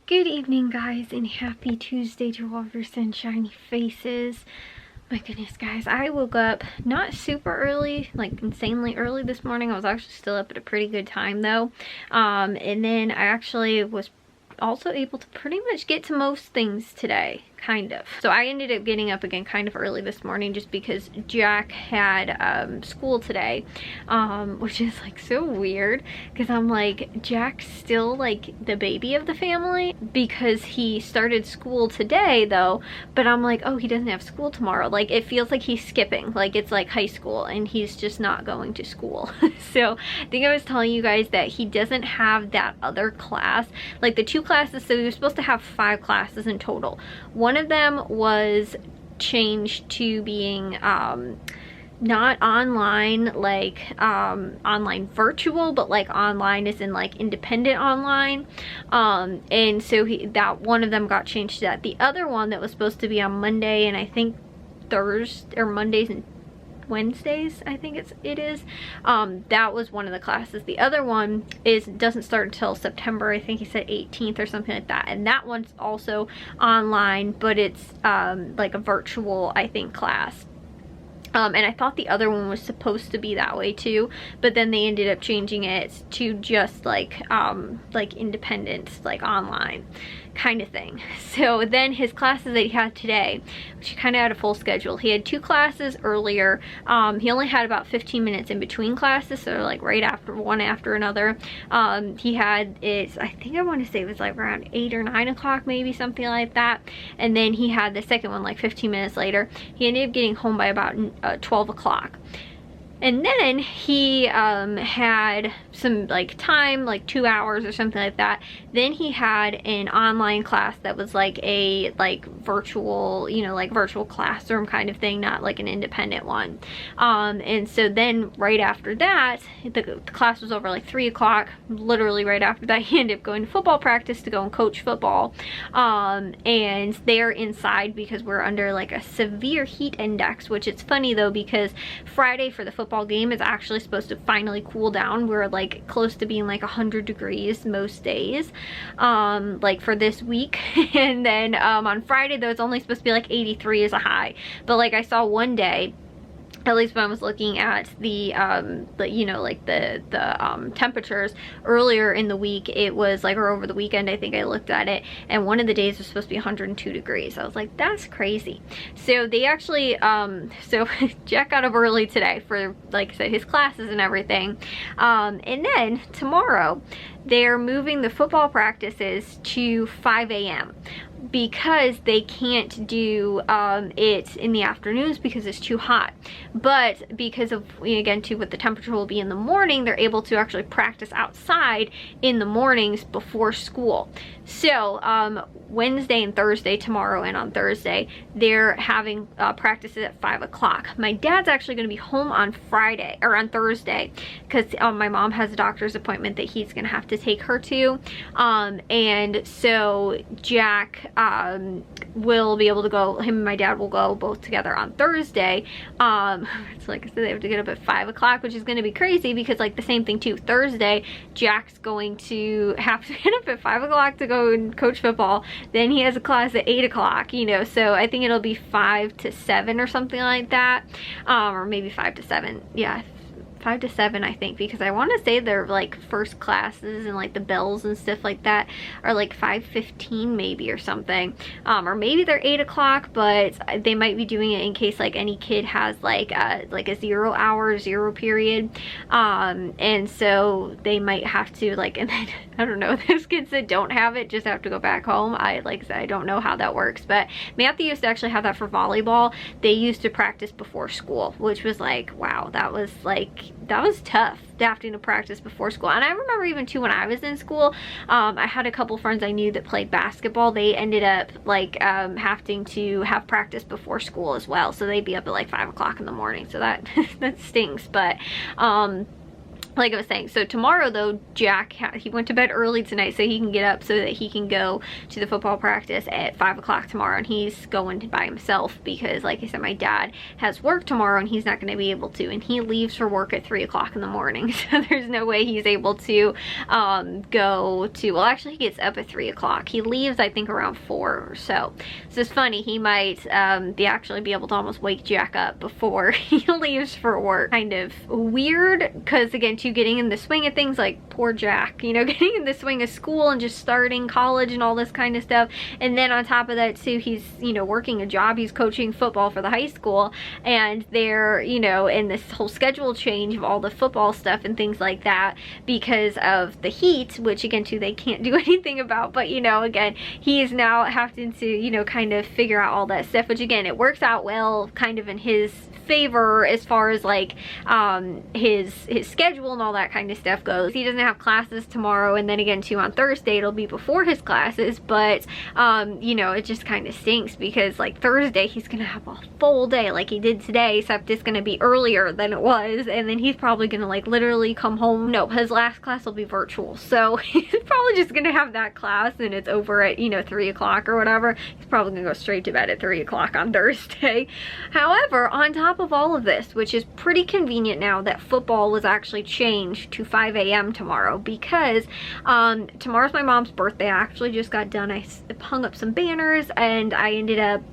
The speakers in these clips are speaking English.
Good evening, guys, and happy Tuesday to all of your sunshiny faces. My goodness, guys, I woke up not super early, like insanely early this morning. I was actually still up at a pretty good time though. And then I actually was also able to pretty much get to most things today, kind of. So I ended up getting up again kind of early this morning just because Jack had school today, which is like so weird because I'm like, Jack's still like the baby of the family because he started school today though, but I'm like, oh, he doesn't have school tomorrow. Like it feels like he's skipping, like it's like high school and he's just not going to school. So I think I was telling you guys that he doesn't have that other class, like the two classes. So he was supposed to have 5 classes in total. One of them was changed to being not online, like online virtual, but like online is in like independent online, and so that one of them got changed to that. The other one that was supposed to be on Monday and I think Thursday or Mondays and Wednesdays, I think it is, that was one of the classes. The other one doesn't start until September, I think he said 18th or something like that, and that one's also online, but it's like a virtual, I think, class. And I thought the other one was supposed to be that way too, but then they ended up changing it to just like independent, like online kind of thing. So then his classes that he had today, which he kind of had a full schedule. He had 2 classes earlier. He only had about 15 minutes in between classes, so like right after one after another. He had I think I want to say it was like around 8 or 9 o'clock, maybe something like that. And then he had the second one like 15 minutes later. He ended up getting home by about 12 o'clock. And then he had some like time, like 2 hours or something like that. Then he had an online class that was like a virtual, you know, like virtual classroom kind of thing, not like an independent one. And so then right after that, the class was over like 3 o'clock. Literally right after that, he ended up going to football practice to go and coach football. And they're inside because we're under like a severe heat index, which it's funny though because Friday for the football game is actually supposed to finally cool down. We're like close to being like 100 degrees most days, like for this week. And then on Friday though, it's only supposed to be like 83 as a high. But like I saw one day, at least when I was looking at the you know, like the temperatures earlier in the week, it was like, or over the weekend, I think I looked at it, and one of the days was supposed to be 102 degrees. I was like, that's crazy. So they actually, so Jack got up early today for, like I said, his classes and everything. And then tomorrow, they're moving the football practices to 5 a.m. because they can't do it in the afternoons because it's too hot. But because of, again, too, what the temperature will be in the morning, they're able to actually practice outside in the mornings before school. So Wednesday and Thursday, tomorrow and on Thursday, they're having practices at 5 o'clock. My dad's actually going to be home on Friday or on Thursday because my mom has a doctor's appointment that he's going to have to take her to, and so Jack will be able to go, him and my dad will go both together on Thursday. It's like I said, they have to get up at 5 o'clock, which is going to be crazy because like the same thing too, Thursday Jack's going to have to get up at 5 o'clock to go and coach football. Then he has a class at 8 o'clock, you know, so I think it'll be 5 to 7 or something like that, or maybe 5 to 7, yeah, 5 to 7, I think, because I want to say their like first classes and like the bells and stuff like that are like 5:15 maybe or something, or maybe they're 8 o'clock, but they might be doing it in case like any kid has like a 0 hour, 0 period, and so they might have to like, and then I don't know, those kids that don't have it just have to go back home. Like I said, I don't know how that works, but Matthew used to actually have that for volleyball. They used to practice before school, which was like, wow, that was tough, having to practice before school. And I remember even too when I was in school, I had a couple friends I knew that played basketball. They ended up like having to have practice before school as well, so they'd be up at like 5 o'clock in the morning, so that that stinks. But like I was saying, so tomorrow though, Jack, he went to bed early tonight so he can get up so that he can go to the football practice at 5 o'clock tomorrow, and he's going by himself because, like I said, my dad has work tomorrow and he's not going to be able to, and he leaves for work at 3 o'clock in the morning, so there's no way he's able to go to, well, actually he gets up at 3 o'clock. He leaves, I think, around 4 or so. So it's funny, he might actually be able to almost wake Jack up before he leaves for work. Kind of weird, because again, getting in the swing of things, like poor Jack, you know, getting in the swing of school and just starting college and all this kind of stuff. And then on top of that too, he's, you know, working a job, he's coaching football for the high school, and they're, you know, in this whole schedule change of all the football stuff and things like that because of the heat, which again too, they can't do anything about. But, you know, again, he is now having to, you know, kind of figure out all that stuff, which again, it works out well kind of in his favor as far as like his schedule and all that kind of stuff goes. He doesn't have classes tomorrow, and then again too on Thursday it'll be before his classes, but you know, it just kind of stinks because like Thursday he's gonna have a full day like he did today, except it's gonna be earlier than it was, and then he's probably gonna like literally come home. No, his last class will be virtual, so he's probably just gonna have that class and it's over at, you know, 3 o'clock or whatever. He's probably gonna go straight to bed at 3 o'clock on Thursday. However, on top of all of this, which is pretty convenient now that football was actually changed to 5 a.m. tomorrow, because tomorrow's my mom's birthday. I actually just got done. I hung up some banners and I ended up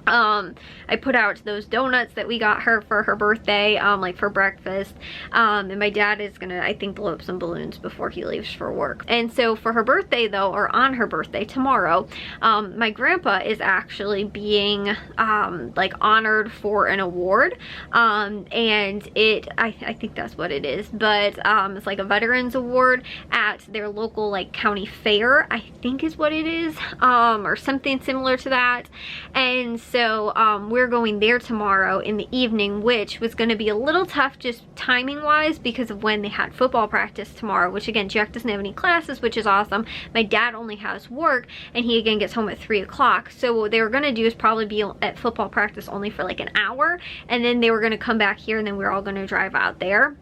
I put out those donuts that we got her for her birthday, like for breakfast, and my dad is gonna, I think, blow up some balloons before he leaves for work. And so for her birthday though, or on her birthday tomorrow, my grandpa is actually being like honored for an award, and I think that's what it is, but it's like a veterans award at their local like county fair, I think is what it is, or something similar to that. And so we're going there tomorrow in the evening, which was going to be a little tough just timing wise because of when they had football practice tomorrow, which again, Jack doesn't have any classes, which is awesome. My dad only has work, and he again gets home at 3 o'clock. So what they were going to do is probably be at football practice only for like an hour, and then they were going to come back here, and then we're all going to drive out there.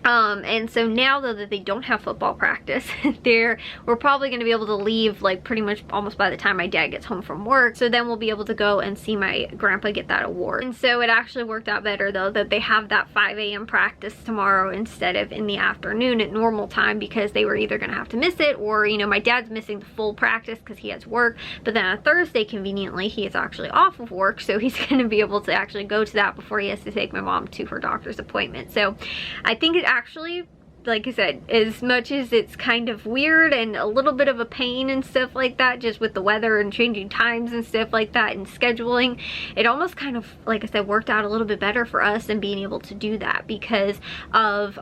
And so now though that they don't have football practice, we're probably going to be able to leave like pretty much almost by the time my dad gets home from work. So then we'll be able to go and see my grandpa get that award. And so it actually worked out better though that they have that 5 a.m. practice tomorrow instead of in the afternoon at normal time, because they were either going to have to miss it, or, you know, my dad's missing the full practice because he has work. But then on Thursday, conveniently, he is actually off of work, so he's going to be able to actually go to that before he has to take my mom to her doctor's appointment. So I think it actually, like I said, as much as it's kind of weird and a little bit of a pain and stuff like that, just with the weather and changing times and stuff like that and scheduling, it almost kind of, like I said, worked out a little bit better for us and being able to do that because of,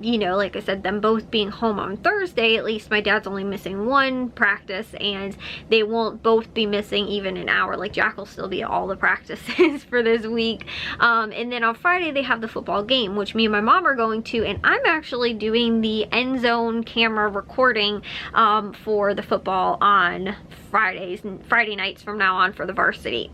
you know, like I said, them both being home on Thursday. At least my dad's only missing one practice, and they won't both be missing even an hour. Like Jack will still be at all the practices for this week. And then on Friday, they have the football game, which me and my mom are going to, and I'm actually doing the end zone camera recording for the football on Friday nights from now on for the varsity.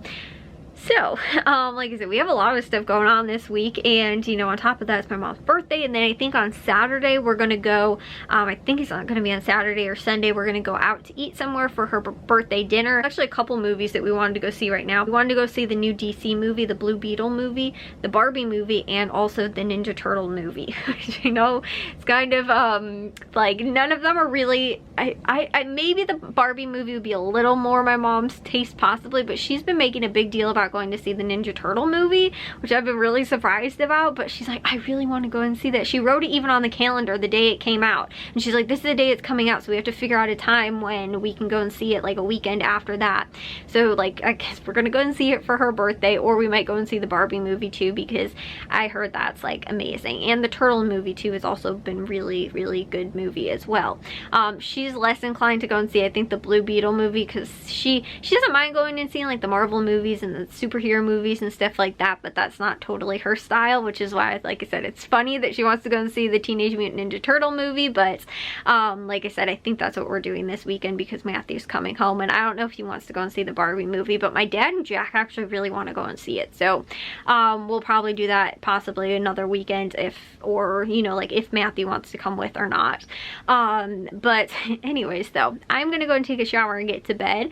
So, like I said, we have a lot of stuff going on this week, and, you know, on top of that, it's my mom's birthday, and then I think on Saturday, we're going to go, I think it's not going to be on Saturday or Sunday, we're going to go out to eat somewhere for her birthday dinner. Actually, a couple movies that we wanted to go see right now. We wanted to go see the new DC movie, the Blue Beetle movie, the Barbie movie, and also the Ninja Turtle movie, which, you know, it's kind of, like, none of them are really, maybe the Barbie movie would be a little more my mom's taste possibly, but she's been making a big deal about going to see the Ninja Turtle movie, which I've been really surprised about. But she's like, I really want to go and see that. She wrote it even on the calendar the day it came out, and she's like, this is the day it's coming out, so we have to figure out a time when we can go and see it, like a weekend after that. So like, I guess we're gonna go and see it for her birthday, or we might go and see the Barbie movie too, because I heard that's like amazing. And the Turtle movie too has also been really good movie as well. She's less inclined to go and see, I think, the Blue Beetle movie, because she doesn't mind going and seeing like the Marvel movies and the superhero movies and stuff like that, but that's not totally her style, which is why, like I said, it's funny that she wants to go and see the Teenage Mutant Ninja Turtle movie, but like I said, I think that's what we're doing this weekend because Matthew's coming home, and I don't know if he wants to go and see the Barbie movie, but my dad and Jack actually really want to go and see it, so we'll probably do that possibly another weekend or you know, like if Matthew wants to come with or not. But anyways, though, I'm gonna go and take a shower and get to bed.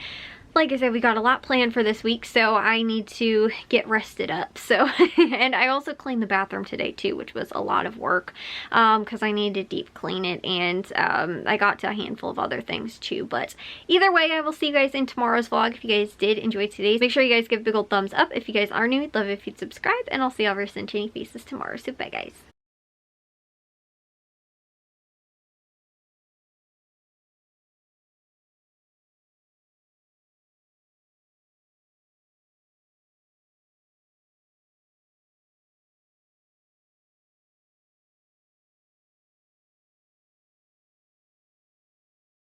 Like I said, we got a lot planned for this week, so I need to get rested up. So, and I also cleaned the bathroom today too, which was a lot of work because I needed to deep clean it, and I got to a handful of other things too. But either way, I will see you guys in tomorrow's vlog. If you guys did enjoy today's, make sure you guys give a big old thumbs up. If you guys are new, I'd love it if you'd subscribe, and I'll see y'all very soon. Shiny faces tomorrow. So bye, guys.